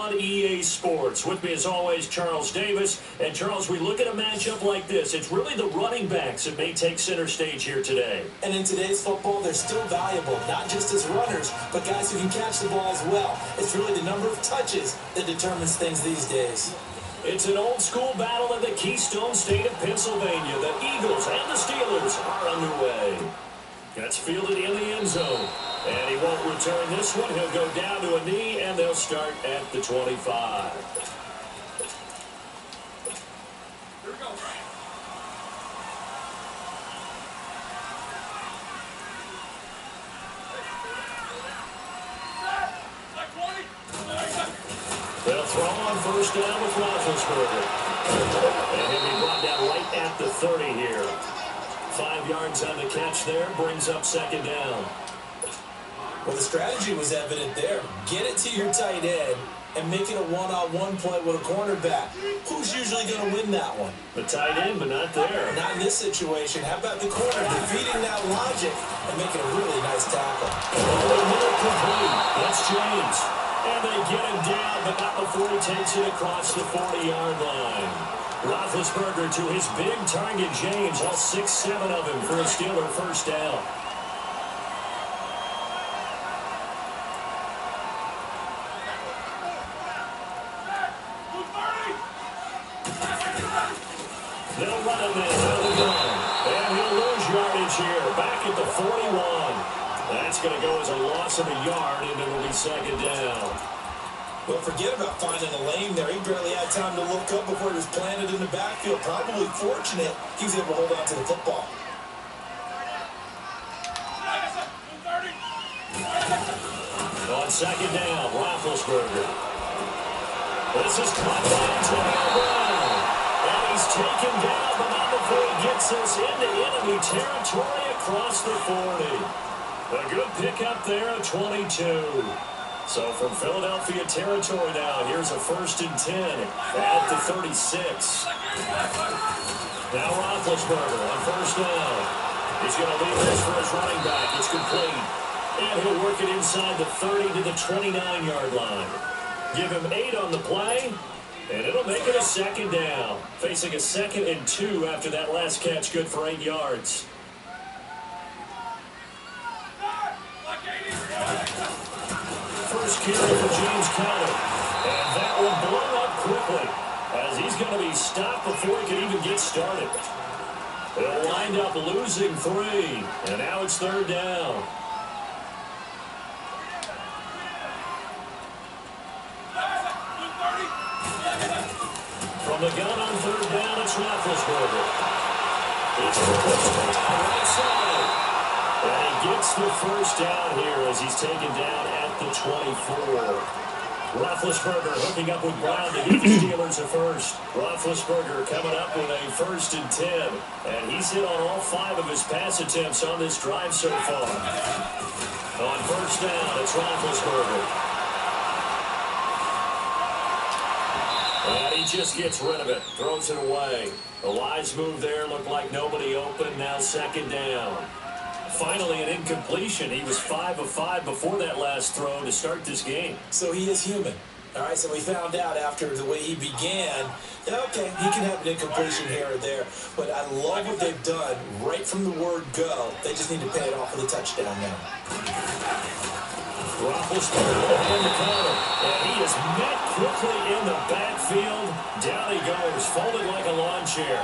on EA Sports. With me as always, Charles Davis. And Charles, we look at a matchup like this. It's really the running backs that may take center stage here today. And in today's football, they're still valuable, not just as runners, but guys who can catch the ball as well. It's really the number of touches that determines things these days. It's an old-school battle in the Keystone State of Pennsylvania. The Eagles and the Steelers are underway. That's fielded in the end zone. And he won't return this one. He'll go down to a knee, and they'll start at the 25. Here we go. They'll throw on first down with Roethlisberger. And he'll be brought down right at the 30 here. 5 yards on the catch there, brings up second down. Well, the strategy was evident there. Get it to your tight end and make it a one-on-one play with a cornerback. Who's usually going to win that one? The tight end, but not there. Not in this situation. How about the corner defeating that logic and making a really nice tackle? Complete. That's James. And they get him down, but not before he takes it across the 40-yard line. Roethlisberger to his big target, James, all 6-7 of him for a Steeler first down. They'll run him in out of the gun. And he'll lose yardage here, back at the 41. That's going to go as a loss of a yard, and it'll be second down. Well, forget about finding a lane there. He barely had time to look up before he was planted in the backfield. Probably fortunate he was able to hold on to the football. On second down, Roethlisberger. This is caught by Antonio Brown. And he's taken down, but not before he gets us into enemy territory across the 40. A good pickup there at 22. So from Philadelphia territory now, here's a 1st and 10 at the 36. Now Roethlisberger on first down. He's going to leave this for his running back. It's complete. And he'll work it inside the 30 to the 29-yard line. Give him 8 on the play, and it'll make it a second down. Facing a 2nd and 2 after that last catch, good for 8 yards. First carry for James Conner. And that will blow up quickly as he's going to be stopped before he can even get started. They'll wind up losing 3, and now it's 3rd down. From the gun on 3rd down, it's Roethlisberger. It's the first down right side. And he gets the first down here as he's taken down at the 24. Roethlisberger hooking up with Brown to give the Steelers a first. Roethlisberger coming up with a 1st and 10. And he's hit on all 5 of his pass attempts on this drive so far. On first down, it's Roethlisberger. And he just gets rid of it, throws it away. A wise move there, looked like nobody open, now second down. Finally an incompletion. He was 5 of 5 before that last throw to start this game. So he is human. All right, so we found out after the way he began, okay, he can have an incompletion here or there, but I love what they've done right from the word go. They just need to pay it off with a touchdown now. Roethlisberger in the corner, and he is met quickly in the backfield. Down he goes, folded like a lawn chair.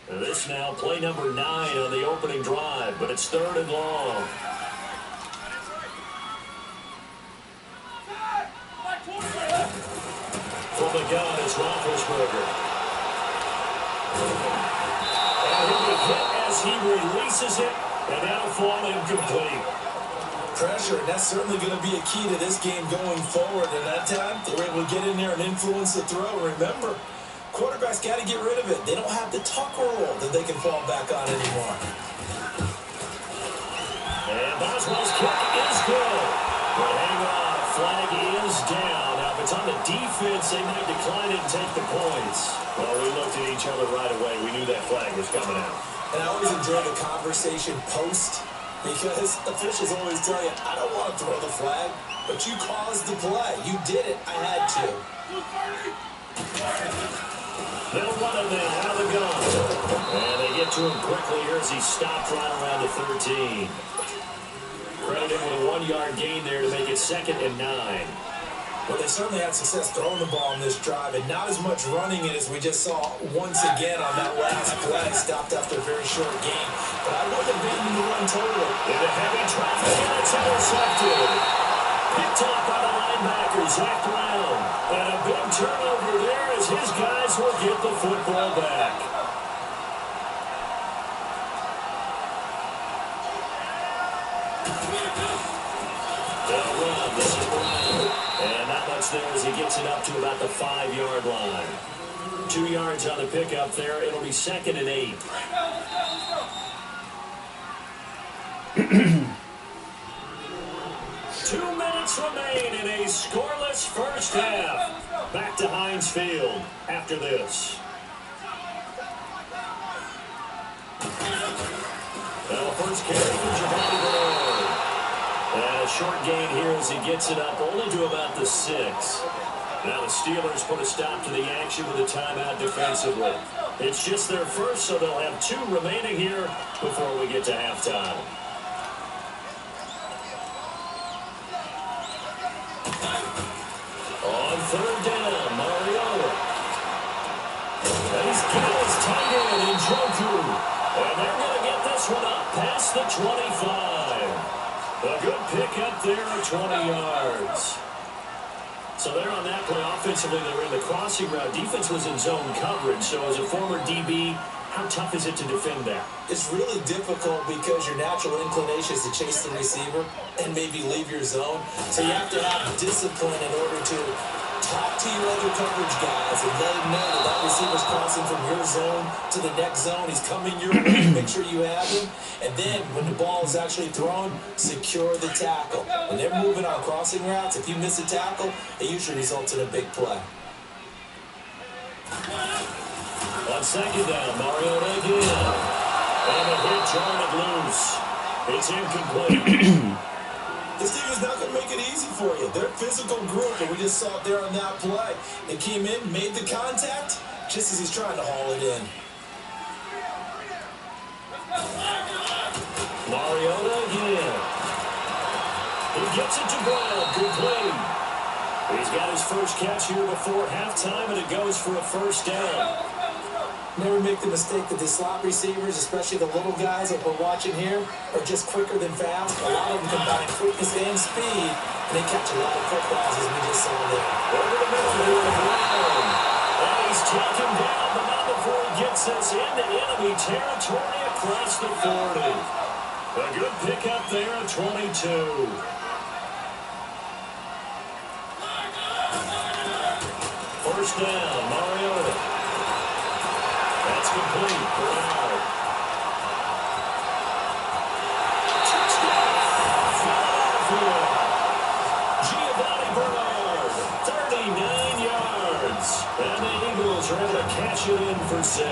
This now play number 9 on the opening drive, but it's 3rd and long. From the gun is Roethlisberger. And he'll be hit as he releases it, and that'll fall incomplete. Pressure, and that's certainly going to be a key to this game going forward. And that time, they were able to get in there and influence the throw. Remember, quarterbacks got to get rid of it. They don't have the tuck roll that they can fall back on anymore. And Boswell's kick is good. But hang on, flag is down. Now, if it's on the defense, defense, they might decline it and take the points. Well, we looked at each other right away. We knew that flag was coming out. And I always enjoy the conversation post because officials always tell you, I don't want to throw the flag, but you caused the play. You did it. I had to. They'll run him in out of the gun. And they get to him quickly here as he stopped right around the 13. Credit him with a 1-yard gain there to make it 2nd and 9. Well, they certainly had success throwing the ball on this drive, and not as much running it as we just saw once again on that last play. Stopped after a very short game. But I wouldn't abandon the run totally. Into heavy traffic, and it's intercepted. Picked off by the linebacker, Zach Brown. And a big turnover there as his guys will get the football back. They'll run. This is Brown. And not much there as he gets it up to about the 5-yard line. 2 yards on the pickup there. It'll be 2nd and 8. 2 minutes remain in a scoreless first half. Back to Heinz Field after this. Well, first carry for Giovanni Bernard. And a short gain here as he gets it up only to about the 6. Now the Steelers put a stop to the action with a timeout defensively. It's just their first, so they'll have 2 remaining here before we get to halftime. On 3rd down, Mariota. He's got his tight end in Joku. And they're going to get this one up past the 25. A good pick up there at 20 yards. So they're on that play offensively. They were in the crossing route. Defense was in zone coverage. So as a former DB, how tough is it to defend that? It's really difficult because your natural inclination is to chase the receiver and maybe leave your zone. So you have to have discipline in order to talk to your other coverage guys and let them know that that receiver's crossing from your zone to the next zone. He's coming your way. Make sure you have him. And then when the ball is actually thrown, secure the tackle. When they're moving on crossing routes, if you miss a tackle, it usually results in a big play. On 2nd down, Mariota again. And a hit, trying it loose. It's incomplete. This team is not going to make it easy for you. They're a physical group, and we just saw it there on that play. They came in, made the contact, just as he's trying to haul it in. Mariota again. He gets it to Brown. Good play. He's got his first catch here before halftime, and it goes for a first down. Never make the mistake that the slot receivers, especially the little guys that we're watching here, are just quicker than fast. A lot of them combine quickness and speed, and they catch a lot of footballs, as we just saw there. Over the middle here to Brown. And he's taken down, but not before he gets this into enemy territory across the 40. A good pickup there at 22. First down, Mariota. That's complete. Brown. Touchdown, Philadelphia. Giovanni Bernard, 39 yards. And the Eagles are able to cash it in for 6.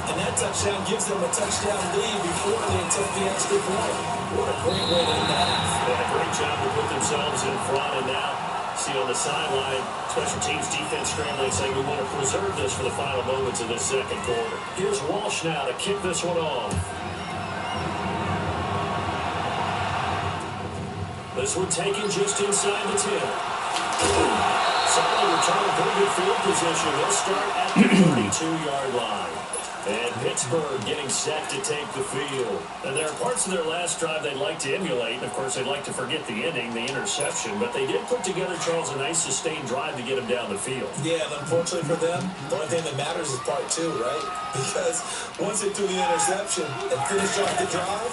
And that touchdown gives them a touchdown lead before they took the extra point. What a great way to end that. Did a great job to put themselves in front, and now see on the sideline, special teams defense scrambling, saying we want to preserve this for the final moments of this second quarter. Here's Walsh now to kick this one off. This one taken just inside the 10. Solid return, pretty good field position. They'll start at the 32-yard line. And Pittsburgh getting set to take the field. And there are parts of their last drive they'd like to emulate. And, of course, they'd like to forget the ending, the interception. But they did put together, Charles, a nice sustained drive to get them down the field. Yeah, and unfortunately for them, the only thing that matters is part 2, right? Because once they threw the interception and finished off the drive,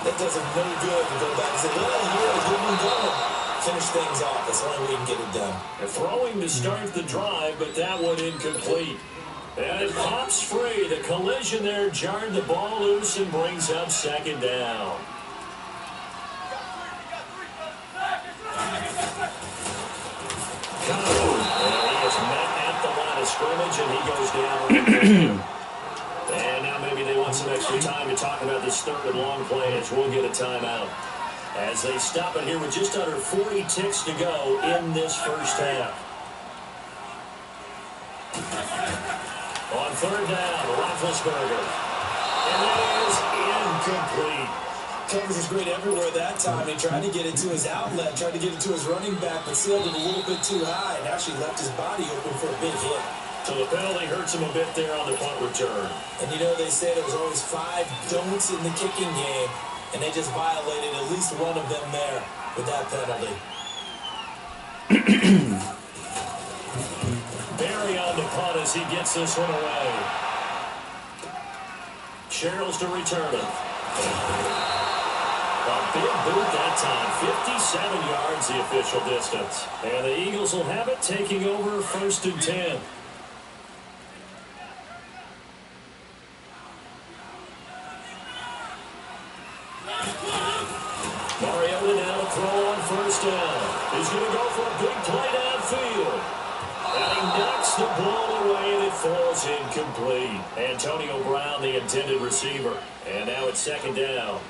that does them no good to go back and say, well, yeah, good one going. Finish things off. That's the only way you can get it done. They're throwing to start the drive, but that one incomplete. And it pops free. The collision there jarred the ball loose and brings up 2nd down. goes down. And now maybe they want some extra time to talk about this third and long play as we'll get a timeout. As they stop it here with just under 40 ticks to go in this first half. On third down, Roethlisberger. And that is incomplete. Covers was great everywhere that time. He tried to get it to his outlet, tried to get it to his running back, but sailed it a little bit too high and actually left his body open for a big hit. So the penalty hurts him a bit there on the punt return. And you know, they say there was always 5 don'ts in the kicking game, and they just violated at least one of them there with that penalty. Barry on the punt as he gets this one away. Sherrills to return it. A big boot that time. 57 yards the official distance. And the Eagles will have it, taking over 1st and 10. Mariota now to throw on 1st down. He's going to go for a big play downfield. And he knocks the ball away, and it falls incomplete. Antonio Brown, the intended receiver. And now it's 2nd down.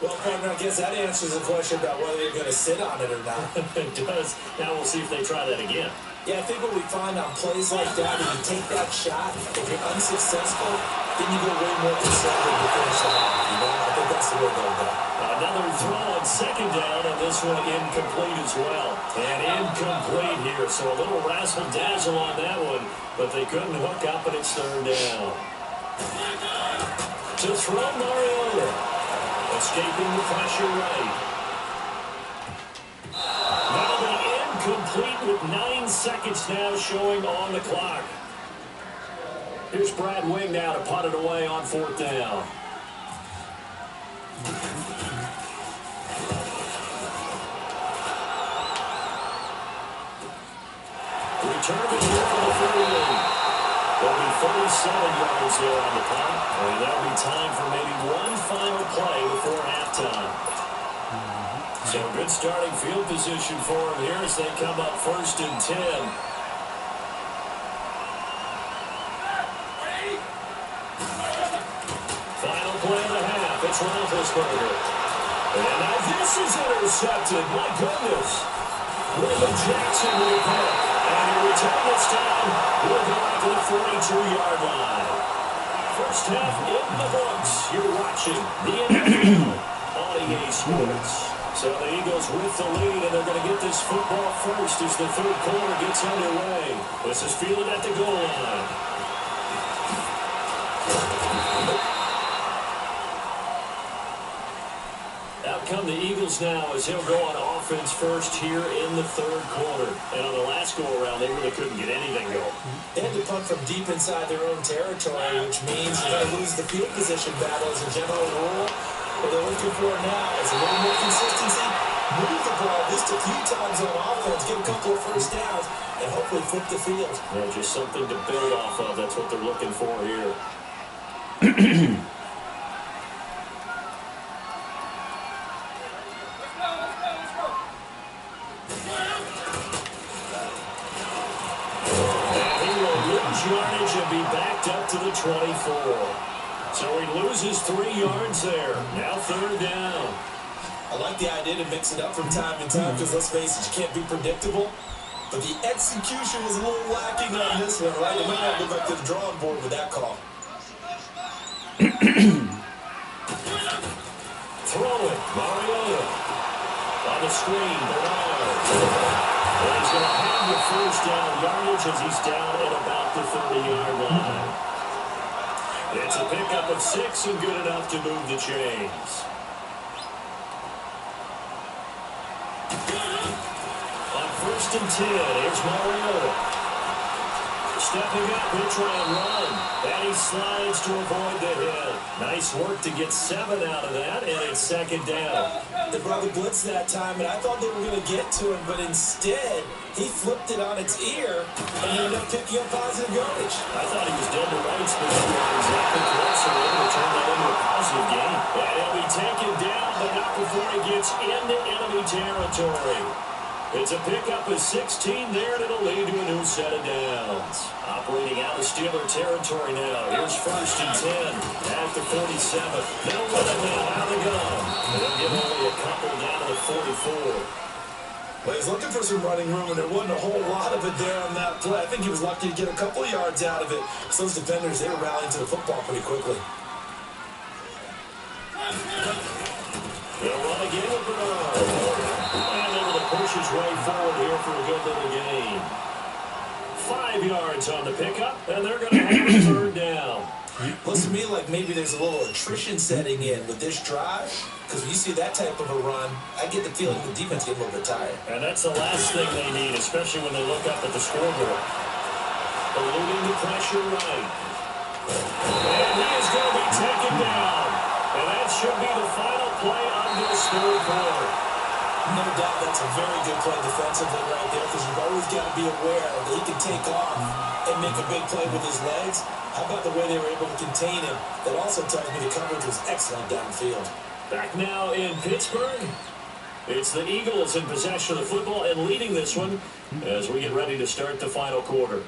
Well, partner, I guess that answers the question about whether they're going to sit on it or not. It does. Now we'll see if they try that again. Yeah, I think what we find on plays like that, if you take that shot, if you're unsuccessful, then you go way more conservative to finish it off. You know, I think that's the way they'll go. Another throw on 2nd down, and this one incomplete as well. And incomplete here, so a little razzle-dazzle on that one, but they couldn't hook up, and it's 3rd down. To throw Mariota, escaping the pressure right. That'll be incomplete with 9 seconds now showing on the clock. Here's Brad Wing now to punt it away on 4th down. Return it here for the 38. There'll be 37 yards there on the punt, and there'll be time for maybe one final play before halftime. So good starting field position for them here as they come up 1st and 10. Final play of the half. It's Roethlisberger. And now this is intercepted. My goodness. William Jackson with a pick. And he returned this time. We'll go out to the 42-yard line. First half in the books. You're watching the NFL on EA Sports. So the Eagles with the lead, and they're going to get this football first as the 3rd quarter gets underway. This is fielded at the goal line. Out come the Eagles now as he'll go on offense first here in the 3rd quarter. And on the last go-around, they really couldn't get anything going. They had to punt from deep inside their own territory, which means you're going to lose the field position battle as a general rule. What they're looking for now is a little more consistency, move the ball at least a few times on offense, get a couple of 1st downs, and hopefully flip the field. Yeah, just something to build off of. That's what they're looking for here. And he will lose yardage and be backed up to the 24. So he loses 3 yards there. Now 3rd down. I like the idea to mix it up from time to time because, let's face it, you can't be predictable. But the execution was a little lacking on this one, right? They might have to go back to the drawing board with that call. Throw it. Mariota. On the screen, Bernard. And he's going to have the 1st down yardage as he's down at about the 30-yard line. It's a pickup of 6 and good enough to move the chains. On 1st and 10, here's Mariota. Stepping up, he'll try and run. And he slides to avoid the hit. Nice work to get 7 out of that, and it's 2nd down. They brought the blitz that time, and I thought they were going to get to him, but instead, he flipped it on its ear and ended up picking up positive yardage. I thought he was dead to rights, but he was exactly correct, so they're able to turn that into a positive game. And he'll be taken down, but not before he gets into enemy territory. It's a pickup of 16 there, and it'll lead to a new set of downs. Operating out of Steeler territory now. Here's 1st and 10 at the 47. They'll run it now out of the gun. They'll get only a couple down to the 44. Well, he's looking for some running room, and there wasn't a whole lot of it there on that play. I think he was lucky to get a couple yards out of it. So those defenders, they were rallying to the football pretty quickly. They'll run again with Bernard. And able to push his way forward here for a good little gain. 5 yards on the pickup, and they're going to have a 3rd down. Looks to me like maybe there's a little attrition setting in with this drive. Because when you see that type of a run, I get the feeling the defense getting a little bit tired. And that's the last thing they need, especially when they look up at the scoreboard. Eluding the pressure right. And he is going to be taken down. And that should be the final play of this 3rd quarter. No doubt that's a very good play defensively right there, because you've always got to be aware that he can take off and make a big play with his legs. How about the way they were able to contain him? That also tells me the coverage was excellent downfield. Back now in Pittsburgh. It's the Eagles in possession of the football and leading this one as we get ready to start the final quarter.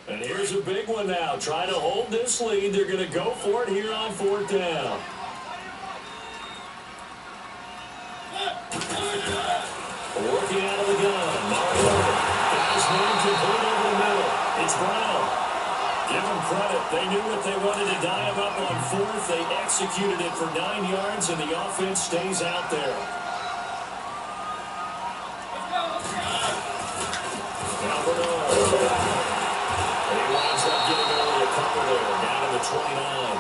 And here's a big one now. Trying to hold this lead. They're going to go for it here on 4th down. Working out of the gun. Mariota. Guys moving complete over the middle. It's Brown. Give them credit. They knew what they wanted to die him up on 4th. They executed it for 9 yards, and the offense stays out there. Now Bernard. He winds up getting only a couple there, down to the 29.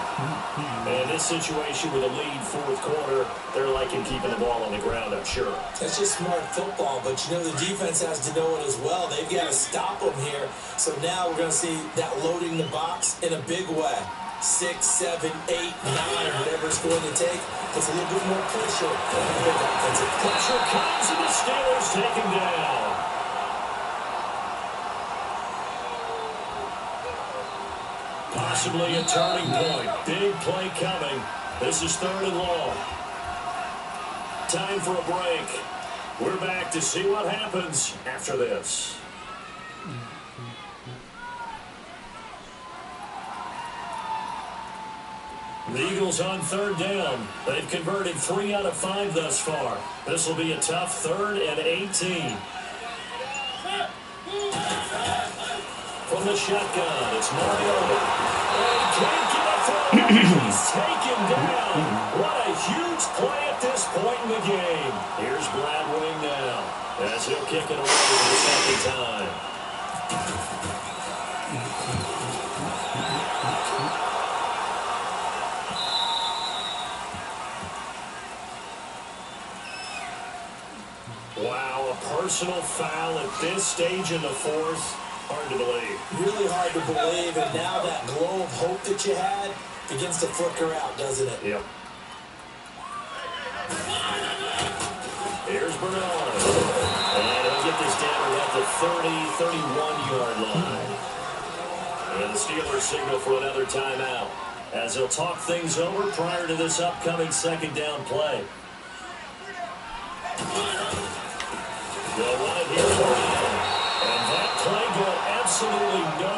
And this situation with a lead 4th quarter, they're liking keeping the ball on the ground, I'm sure. That's just smart football, but you know the defense has to know it as well. They've got to stop them here. So now we're going to see that loading the box in a big way. 6, 7, 8, 9, whatever it's going to take. Puts a little bit more pressure on the big offensive. Pressure comes, and the Steelers take him down. Possibly a turning point. Big play coming. This is 3rd and long. Time for a break. We're back to see what happens after this. The Eagles on 3rd down. They've converted 3 out of 5 thus far. This will be a tough 3rd and 18. From the shotgun, it's Mariota. And he can't get a throw. He's taken down. What a huge play at this point in the game. Here's Gladwin now, as he'll kick it away for the 2nd time. Wow, a personal foul at this stage in the 4th. Hard to believe. Really hard to believe, and now that glow of hope that you had begins to flicker out, doesn't it? Yep. Here's Bernard. And he'll get this down at the 31-yard line. And the Steelers signal for another timeout as they'll talk things over prior to this upcoming 2nd down play. They'll run it here for him. And that play got absolutely no